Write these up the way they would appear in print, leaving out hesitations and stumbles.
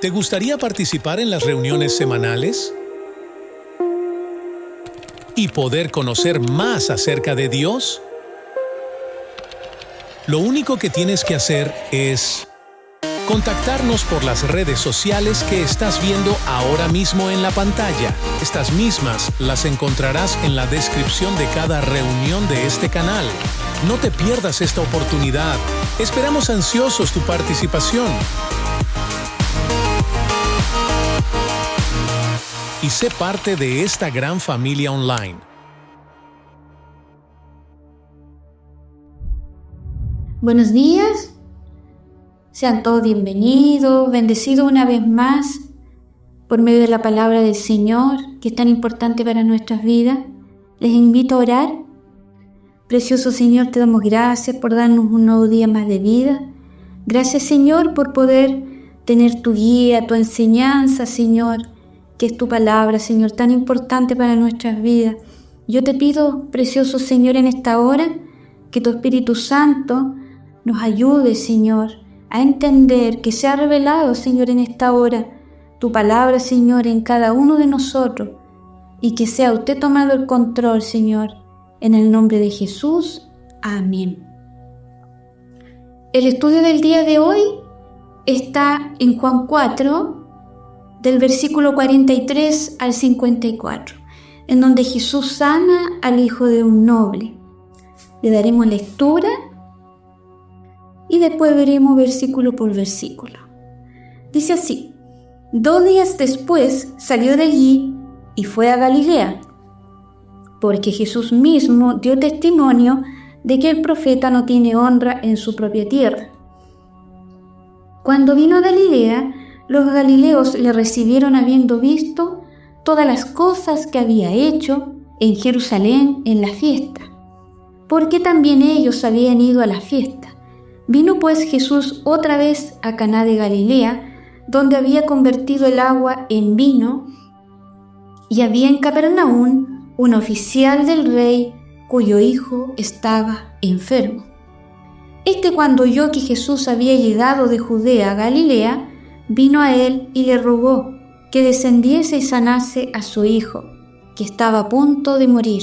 ¿Te gustaría participar en las reuniones semanales? ¿Y poder conocer más acerca de Dios? Lo único que tienes que hacer es contactarnos por las redes sociales que estás viendo ahora mismo en la pantalla. Estas mismas las encontrarás en la descripción de cada reunión de este canal. No te pierdas esta oportunidad. Esperamos ansiosos tu participación. Y sé parte de esta gran familia online. Buenos días. Sean todos bienvenidos, bendecidos una vez más por medio de la palabra del Señor, que es tan importante para nuestras vidas. Les invito a orar. Precioso Señor, te damos gracias por darnos un nuevo día más de vida. Gracias, Señor, por poder tener tu guía, tu enseñanza, Señor, que es tu palabra, Señor, tan importante para nuestras vidas. Yo te pido, precioso Señor, en esta hora, que tu Espíritu Santo nos ayude, Señor, a entender que se ha revelado, Señor, en esta hora, tu palabra, Señor, en cada uno de nosotros, y que sea usted tomando el control, Señor, en el nombre de Jesús. Amén. El estudio del día de hoy está en Juan 4, del versículo 43 al 54, en donde Jesús sana al hijo de un noble. Le daremos lectura y después veremos versículo por versículo. Dice así: 2 días después salió de allí y fue a Galilea, porque Jesús mismo dio testimonio de que el profeta no tiene honra en su propia tierra. Cuando vino a Galilea, los galileos le recibieron habiendo visto todas las cosas que había hecho en Jerusalén en la fiesta, porque también ellos habían ido a la fiesta. Vino pues Jesús otra vez a Caná de Galilea, donde había convertido el agua en vino, y había en Capernaum un oficial del rey cuyo hijo estaba enfermo. Este, cuando oyó que Jesús había llegado de Judea a Galilea, vino a él y le rogó que descendiese y sanase a su hijo, que estaba a punto de morir.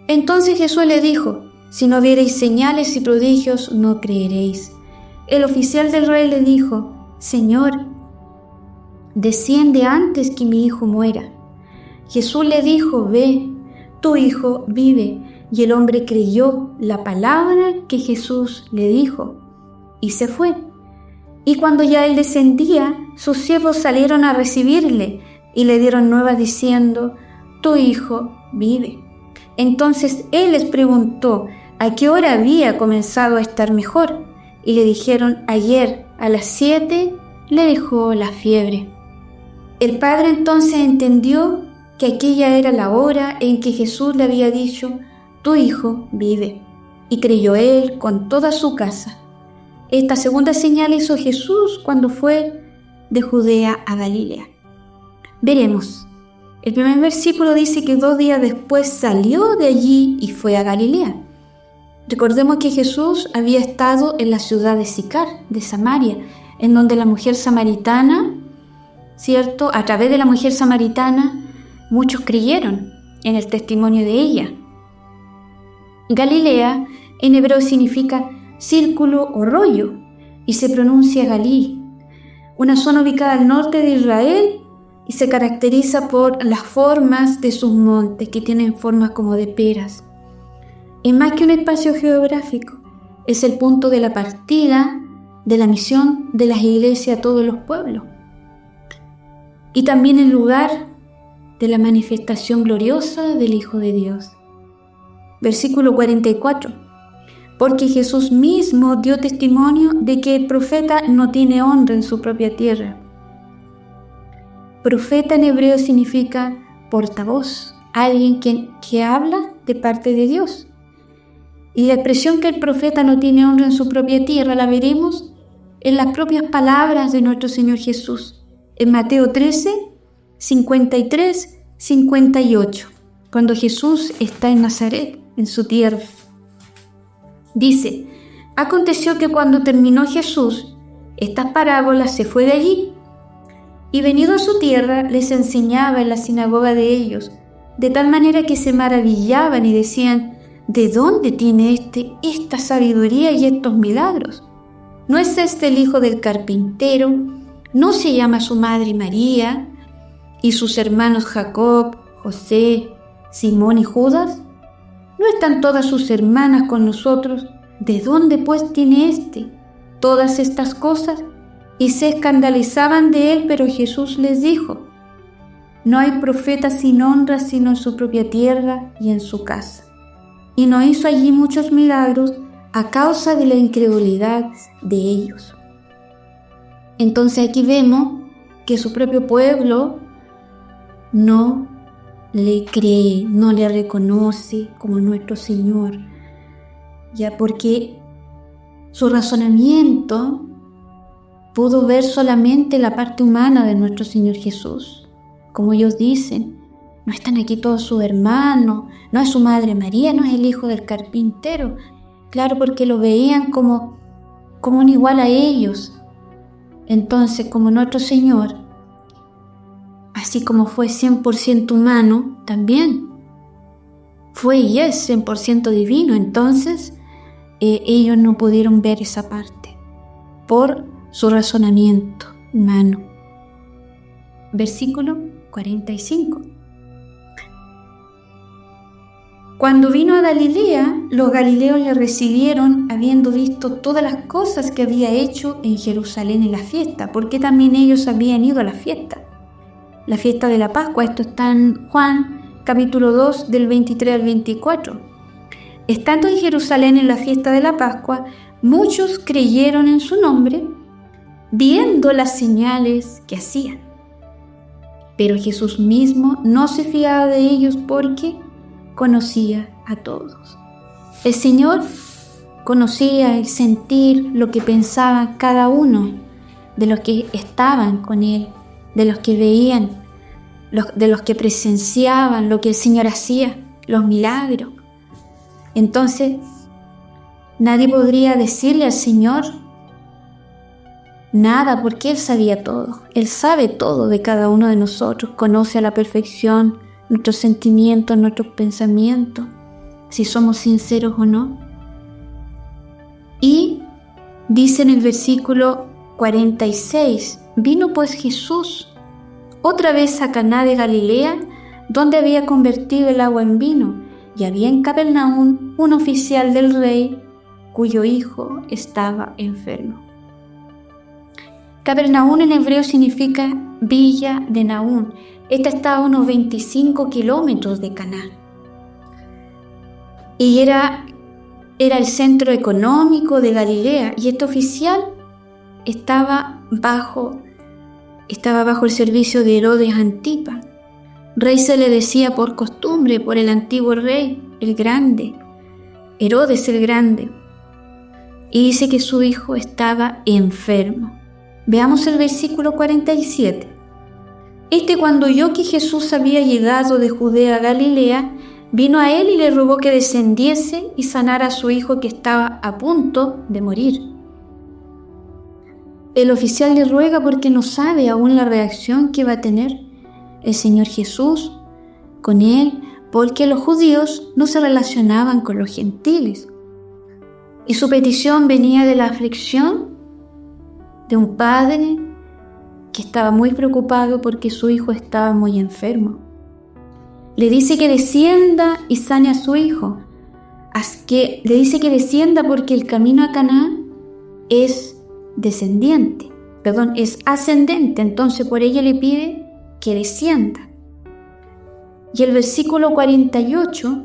Entonces Jesús le dijo: si no viereis señales y prodigios, no creeréis. El oficial del rey le dijo: Señor, desciende antes que mi hijo muera. Jesús le dijo: ve, tu hijo vive. Y el hombre creyó la palabra que Jesús le dijo, y se fue. Y cuando ya él descendía, sus siervos salieron a recibirle y le dieron nuevas diciendo: tu hijo vive. Entonces él les preguntó a qué hora había comenzado a estar mejor, y le dijeron: ayer a las 7 le dejó la fiebre. El padre entonces entendió que aquella era la hora en que Jesús le había dicho: tu hijo vive, y creyó él con toda su casa. Esta segunda señal hizo Jesús cuando fue de Judea a Galilea. Veremos. El primer versículo dice que 2 días después salió de allí y fue a Galilea. Recordemos que Jesús había estado en la ciudad de Sicar, de Samaria, en donde la mujer samaritana, ¿cierto? A través de la mujer samaritana, muchos creyeron en el testimonio de ella. Galilea en hebreo significa círculo o rollo, y se pronuncia Galí, una zona ubicada al norte de Israel, y se caracteriza por las formas de sus montes, que tienen formas como de peras. Es más que un espacio geográfico, es el punto de la partida de la misión de las iglesias a todos los pueblos, y también el lugar de la manifestación gloriosa del Hijo de Dios. Versículo 44. Porque Jesús mismo dio testimonio de que el profeta no tiene honra en su propia tierra. Profeta en hebreo significa portavoz, alguien que habla de parte de Dios. Y la expresión que el profeta no tiene honra en su propia tierra la veremos en las propias palabras de nuestro Señor Jesús, en Mateo 13, 53, 58, cuando Jesús está en Nazaret, en su tierra. Dice: aconteció que cuando terminó Jesús estas parábolas se fue de allí Y venido a su tierra, les enseñaba en la sinagoga de ellos, de tal manera que se maravillaban y decían: ¿de dónde tiene esta sabiduría y estos milagros? ¿No es este el hijo del carpintero? ¿No se llama su madre María y sus hermanos Jacob, José, Simón y Judas? ¿No están todas sus hermanas con nosotros? ¿De dónde pues tiene todas estas cosas? Y se escandalizaban de él, pero Jesús les dijo: no hay profeta sin honra sino en su propia tierra y en su casa. Y no hizo allí muchos milagros a causa de la incredulidad de ellos. Entonces aquí vemos que su propio pueblo no le cree, no le reconoce como nuestro Señor, ya porque su razonamiento pudo ver solamente la parte humana de nuestro Señor Jesús. Como ellos dicen, no están aquí todos sus hermanos, no es su madre María, no es el hijo del carpintero. Claro, porque lo veían como un igual a ellos. Entonces, como nuestro Señor, así como fue 100% humano, también fue y es 100% divino. Entonces, ellos no pudieron ver esa parte por su razonamiento humano. Versículo 45. Cuando vino a Galilea, los galileos le recibieron, habiendo visto todas las cosas que había hecho en Jerusalén en la fiesta, porque también ellos habían ido a la fiesta de la Pascua. Esto está en Juan, capítulo 2, del 23 al 24. Estando en Jerusalén en la fiesta de la Pascua, muchos creyeron en su nombre, viendo las señales que hacían. Pero Jesús mismo no se fiaba de ellos porque conocía a todos. El Señor conocía el sentir, lo que pensaba cada uno de los que estaban con Él, de los que veían, de los que presenciaban lo que el Señor hacía, los milagros. Entonces, nadie podría decirle al Señor nada, porque Él sabía todo. Él sabe todo de cada uno de nosotros, conoce a la perfección nuestros sentimientos, nuestros pensamientos, si somos sinceros o no. Y dice en el versículo 46, vino pues Jesús otra vez a Caná de Galilea, donde había convertido el agua en vino, y había en Capernaum un oficial del rey, cuyo hijo estaba enfermo. Capernaum en hebreo significa villa de Nahum. Esta está a unos 25 kilómetros de Caná. Y era el centro económico de Galilea. Y este oficial estaba bajo el servicio de Herodes Antipa. Rey se le decía por costumbre, por el antiguo rey, el grande, Herodes el grande. Y dice que su hijo estaba enfermo. Veamos el versículo 47. Cuando oyó que Jesús había llegado de Judea a Galilea, vino a él y le rogó que descendiese y sanara a su hijo que estaba a punto de morir. El oficial le ruega porque no sabe aún la reacción que va a tener el Señor Jesús con él, porque los judíos no se relacionaban con los gentiles. Y su petición venía de la aflicción de un padre que estaba muy preocupado porque su hijo estaba muy enfermo. Le dice que descienda y sane a su hijo. Le dice que descienda porque el camino a Caná es ascendente. Entonces por ella le pide que descienda. Y el versículo 48,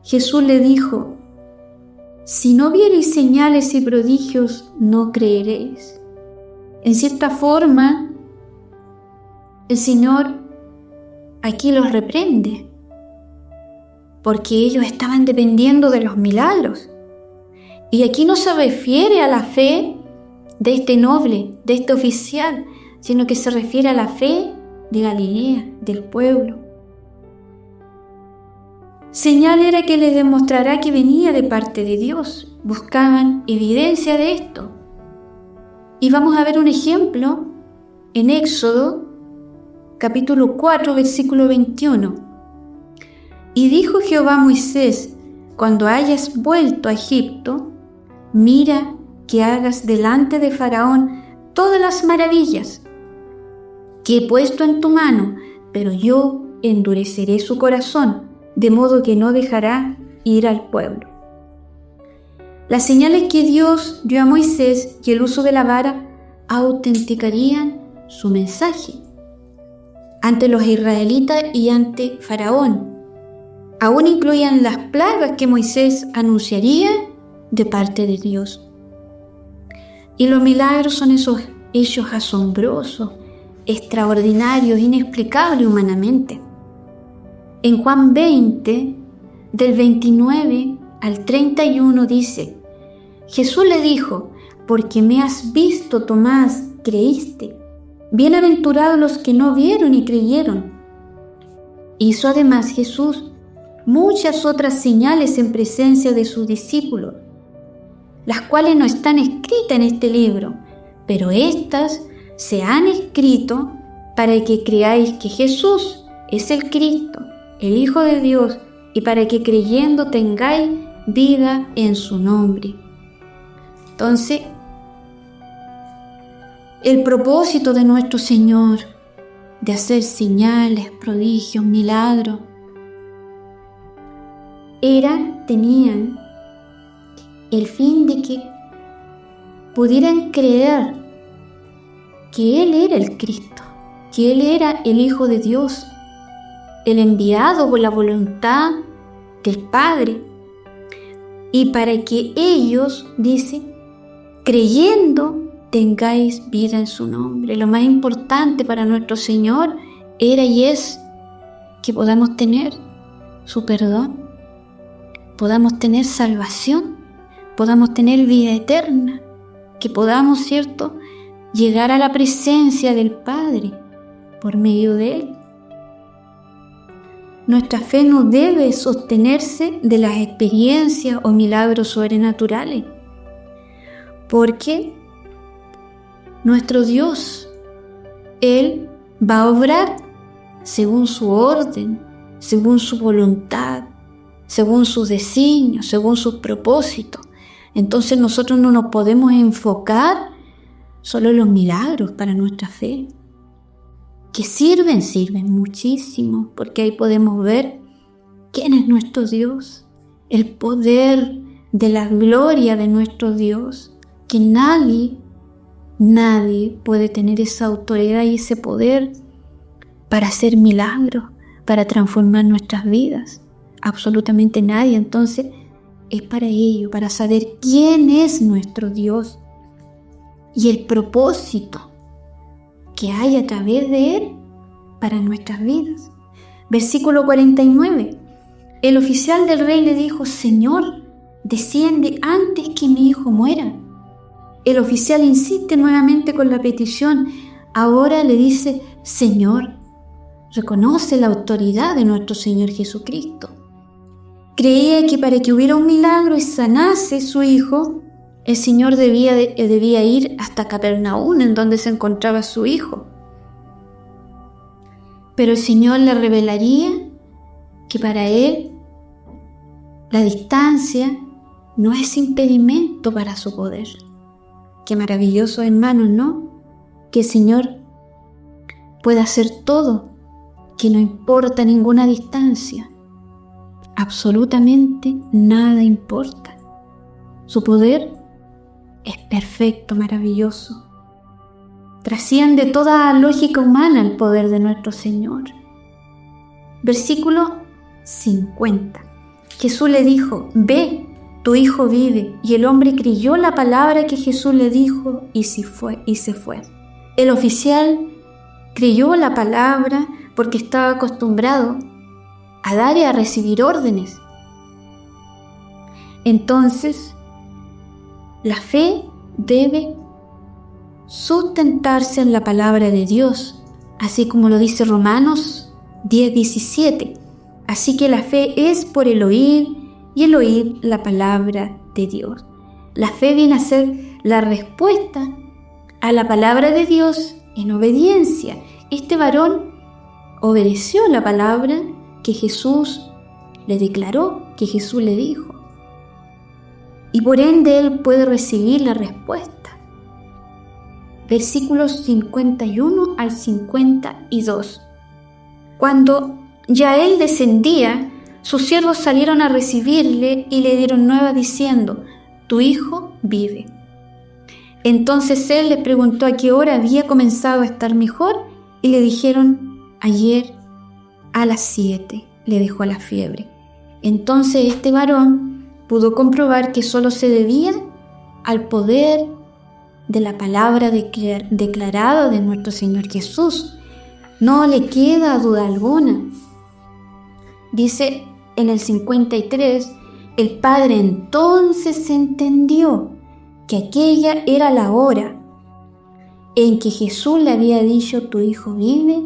Jesús le dijo: si no viereis señales y prodigios, no creeréis. En cierta forma, el Señor aquí los reprende, porque ellos estaban dependiendo de los milagros. Y aquí no se refiere a la fe de este noble, de este oficial, sino que se refiere a la fe de Galilea, del pueblo. Señal era que les demostrará que venía de parte de Dios. Buscaban evidencia de esto. Y vamos a ver un ejemplo en Éxodo, capítulo 4, versículo 21. Y dijo Jehová a Moisés: cuando hayas vuelto a Egipto, mira que hagas delante de Faraón todas las maravillas que he puesto en tu mano, pero yo endureceré su corazón, de modo que no dejará ir al pueblo. Las señales que Dios dio a Moisés y el uso de la vara autenticarían su mensaje ante los israelitas y ante Faraón. Aún incluían las plagas que Moisés anunciaría de parte de Dios. Y los milagros son esos hechos asombrosos, extraordinarios, inexplicables humanamente. En Juan 20, del 29 al 31 dice: Jesús le dijo: porque me has visto, Tomás, creíste. Bienaventurados los que no vieron y creyeron. Hizo además Jesús muchas otras señales en presencia de sus discípulos, las cuales no están escritas en este libro, pero éstas se han escrito para que creáis que Jesús es el Cristo, el Hijo de Dios, y para que creyendo tengáis vida en su nombre. Entonces, el propósito de nuestro Señor de hacer señales, prodigios, milagros, tenían el fin de que pudieran creer que Él era el Cristo, que Él era el Hijo de Dios, el enviado por la voluntad del Padre, y para que ellos, dice, creyendo, tengáis vida en su nombre. Lo más importante para nuestro Señor era y es que podamos tener su perdón, podamos tener salvación, podamos tener vida eterna, que podamos, ¿cierto?, llegar a la presencia del Padre por medio de Él. Nuestra fe no debe sostenerse de las experiencias o milagros sobrenaturales, porque nuestro Dios, Él va a obrar según su orden, según su voluntad, según sus designios, según sus propósitos. Entonces nosotros no nos podemos enfocar solo en los milagros para nuestra fe, que sirven muchísimo, porque ahí podemos ver quién es nuestro Dios, el poder de la gloria de nuestro Dios, que nadie puede tener esa autoridad y ese poder para hacer milagros, para transformar nuestras vidas. Absolutamente nadie. Entonces es para ello, para saber quién es nuestro Dios y el propósito que hay a través de Él para nuestras vidas. Versículo 49. El oficial del rey le dijo: Señor, desciende antes que mi hijo muera. El oficial insiste nuevamente con la petición. Ahora le dice: Señor, reconoce la autoridad de nuestro Señor Jesucristo. Creía que para que hubiera un milagro y sanase su hijo, el Señor debía ir hasta Capernaum, en donde se encontraba su hijo. Pero el Señor le revelaría que para Él la distancia no es impedimento para su poder. Qué maravilloso, hermanos, ¿no? Que el Señor pueda hacer todo, que no importa ninguna distancia. Absolutamente nada importa. Su poder es perfecto, maravilloso. Trasciende toda lógica humana el poder de nuestro Señor. Versículo 50. Jesús le dijo: Ve, tu hijo vive. Y el hombre creyó la palabra que Jesús le dijo y se fue. El oficial creyó la palabra porque estaba acostumbrado a dar y a recibir órdenes. Entonces, la fe debe sustentarse en la palabra de Dios, así como lo dice Romanos 10:17. Así que la fe es por el oír, y el oír la palabra de Dios. La fe viene a ser la respuesta a la palabra de Dios en obediencia. Este varón obedeció la palabra que Jesús le declaró, que Jesús le dijo. Y por ende él puede recibir la respuesta. Versículos 51 al 52. Cuando ya él descendía, sus siervos salieron a recibirle y le dieron nueva diciendo: tu hijo vive. Entonces él les preguntó a qué hora había comenzado a estar mejor y le dijeron: ayer a las 7 le dejó la fiebre. Entonces este varón pudo comprobar que solo se debía al poder de la palabra declarada de nuestro Señor Jesús. No le queda duda alguna. Dice en el 53, el padre entonces entendió que aquella era la hora en que Jesús le había dicho: tu hijo vive,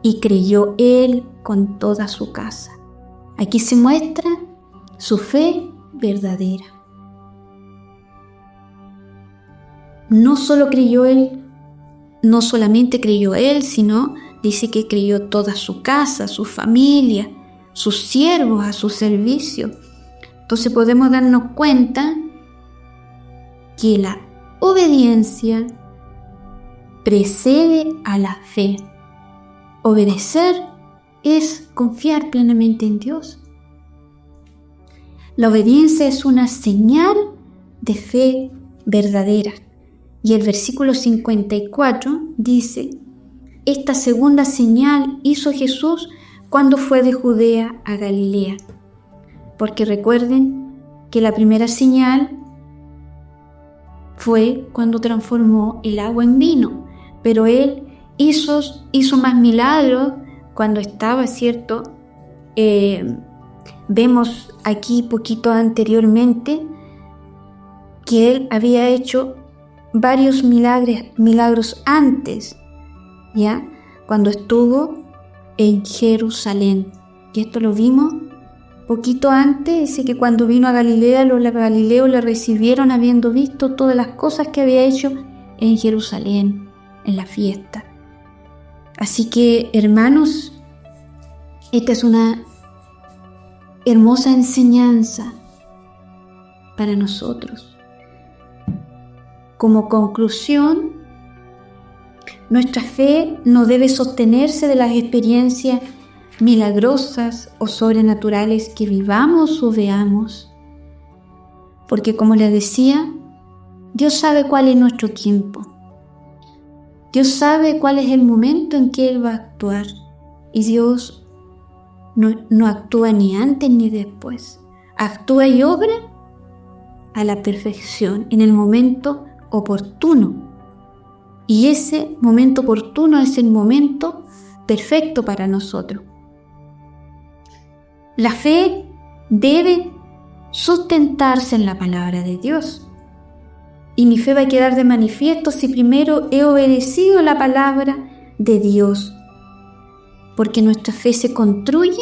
y creyó él con toda su casa. Aquí se muestra su fe verdadera. No solamente creyó él, sino dice que creyó toda su casa, su familia, sus siervos a su servicio. Entonces podemos darnos cuenta que la obediencia precede a la fe. Obedecer es confiar plenamente en Dios. La obediencia es una señal de fe verdadera. Y el versículo 54 dice: esta segunda señal hizo Jesús cuando fue de Judea a Galilea. Porque recuerden que la primera señal fue cuando transformó el agua en vino, pero él hizo más milagros cuando estaba, ¿cierto? Vemos aquí poquito anteriormente que él había hecho varios milagros antes, ¿ya? Cuando estuvo en Jerusalén. Y esto lo vimos poquito antes. Dice que cuando vino a Galilea, los galileos le recibieron habiendo visto todas las cosas que había hecho en Jerusalén, en la fiesta. Así que, hermanos, esta es una hermosa enseñanza para nosotros. Como conclusión, nuestra fe no debe sostenerse de las experiencias milagrosas o sobrenaturales que vivamos o veamos, porque como les decía, Dios sabe cuál es nuestro tiempo. Dios sabe cuál es el momento en que Él va a actuar, y Dios no actúa ni antes ni después. Actúa y obra a la perfección en el momento oportuno, y ese momento oportuno es el momento perfecto para nosotros. La fe debe sustentarse en la palabra de Dios, y mi fe va a quedar de manifiesto si primero he obedecido la palabra de Dios, porque nuestra fe se construye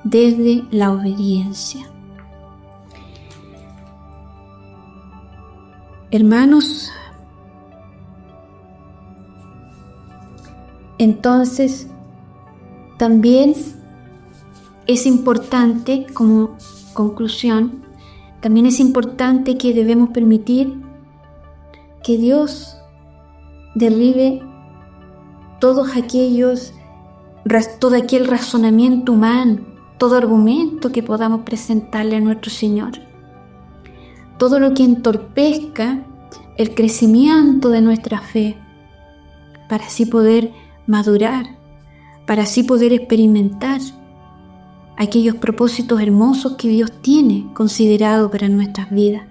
desde la obediencia. Hermanos, entonces también es importante, como conclusión, también es importante que debemos permitir que Dios derribe todo aquel razonamiento humano, todo argumento que podamos presentarle a nuestro Señor. Todo lo que entorpezca el crecimiento de nuestra fe, para así poder madurar, para así poder experimentar aquellos propósitos hermosos que Dios tiene considerado para nuestras vidas.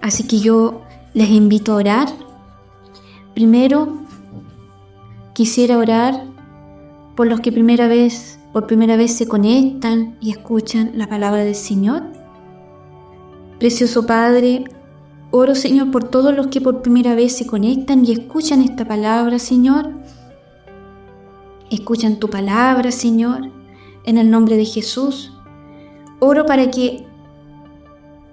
Así que yo les invito a orar. Primero, quisiera orar por los que por primera vez se conectan y escuchan la palabra del Señor. Precioso Padre, oro, Señor, por todos los que por primera vez se conectan y escuchan esta palabra, Señor. Escuchan tu palabra, Señor, en el nombre de Jesús. Oro para que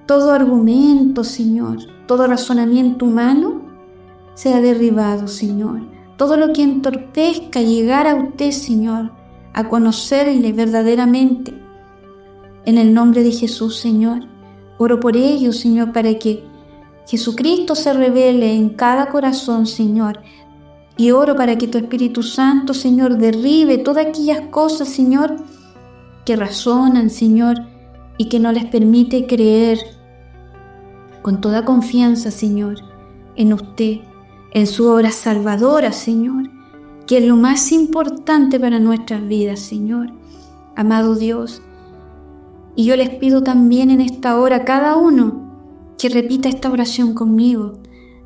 todo argumento, Señor, todo razonamiento humano sea derribado, Señor. Todo lo que entorpezca llegar a usted, Señor, a conocerle verdaderamente. En el nombre de Jesús, Señor, oro por ellos, Señor, para que Jesucristo se revele en cada corazón, Señor. Y oro para que tu Espíritu Santo, Señor, derribe todas aquellas cosas, Señor, que razonan, Señor, y que no les permite creer con toda confianza, Señor, en usted, en su obra salvadora, Señor, que es lo más importante para nuestras vidas, Señor. Amado Dios, y yo les pido también en esta hora a cada uno que repita esta oración conmigo.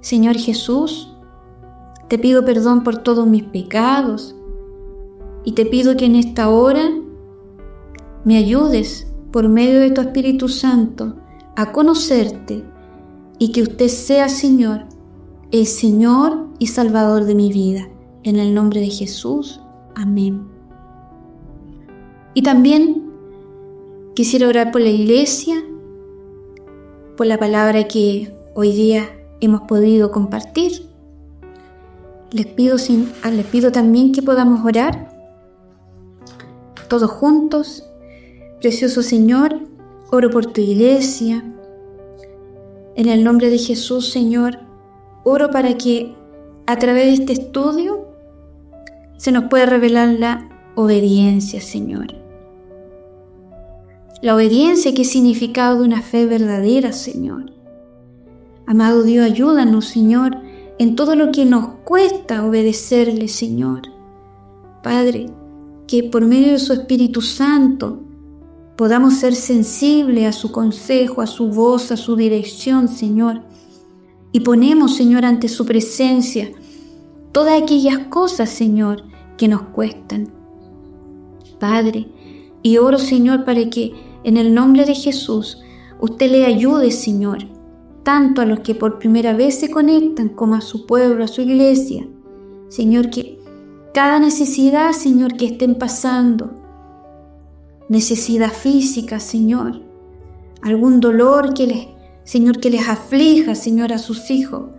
Señor Jesús, te pido perdón por todos mis pecados y te pido que en esta hora me ayudes por medio de tu Espíritu Santo a conocerte y que usted sea, Señor, el Señor y Salvador de mi vida. En el nombre de Jesús. Amén. Y también quisiera orar por la iglesia, por la palabra que hoy día hemos podido compartir. Les pido también que podamos orar todos juntos. Precioso Señor, oro por tu iglesia. En el nombre de Jesús, Señor, oro para que a través de este estudio se nos pueda revelar la obediencia, Señor. La obediencia, que es significado de una fe verdadera, Señor. Amado Dios, ayúdanos, Señor, en todo lo que nos cuesta obedecerle, Señor. Padre, que por medio de su Espíritu Santo podamos ser sensibles a su consejo, a su voz, a su dirección, Señor. Y ponemos, Señor, ante su presencia todas aquellas cosas, Señor, que nos cuestan. Padre, y oro, Señor, para que en el nombre de Jesús usted le ayude, Señor, tanto a los que por primera vez se conectan como a su pueblo, a su iglesia. Señor, que cada necesidad, Señor, que estén pasando, necesidad física, Señor, algún dolor Señor, que les aflija, Señor, a sus hijos.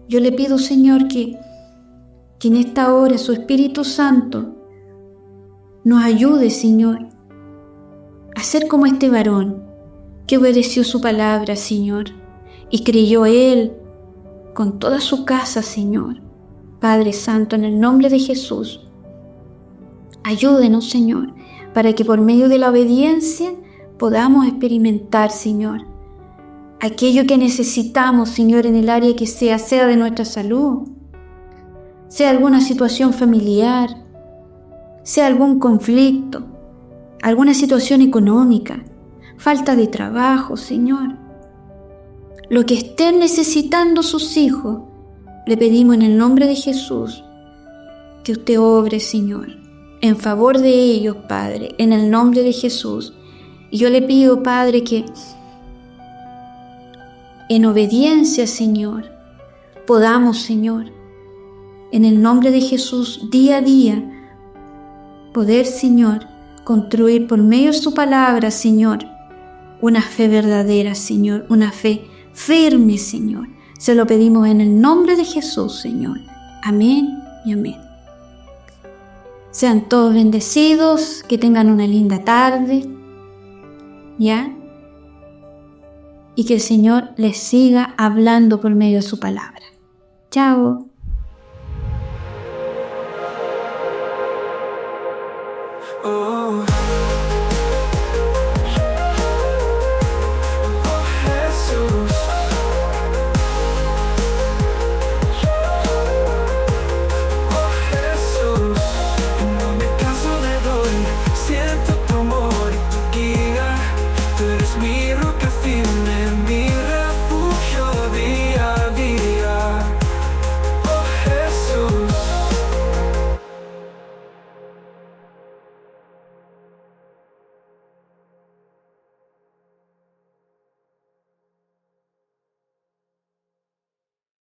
Yo le pido, Señor, que en esta hora su Espíritu Santo nos ayude, Señor, a ser como este varón que obedeció su palabra, Señor, y creyó Él con toda su casa, Señor. Padre Santo, en el nombre de Jesús, ayúdenos, Señor, para que por medio de la obediencia podamos experimentar, Señor, aquello que necesitamos, Señor, en el área que sea de nuestra salud, sea alguna situación familiar, sea algún conflicto, alguna situación económica, falta de trabajo, Señor. Lo que estén necesitando sus hijos, le pedimos en el nombre de Jesús que usted obre, Señor, en favor de ellos, Padre, en el nombre de Jesús. Y yo le pido, Padre, que en obediencia, Señor, podamos, Señor, en el nombre de Jesús, día a día, poder, Señor, construir por medio de su palabra, Señor, una fe verdadera, Señor, una fe firme, Señor. Se lo pedimos en el nombre de Jesús, Señor. Amén y amén. Sean todos bendecidos, que tengan una linda tarde, ¿ya? Y que el Señor les siga hablando por medio de su palabra. Chao. Oh.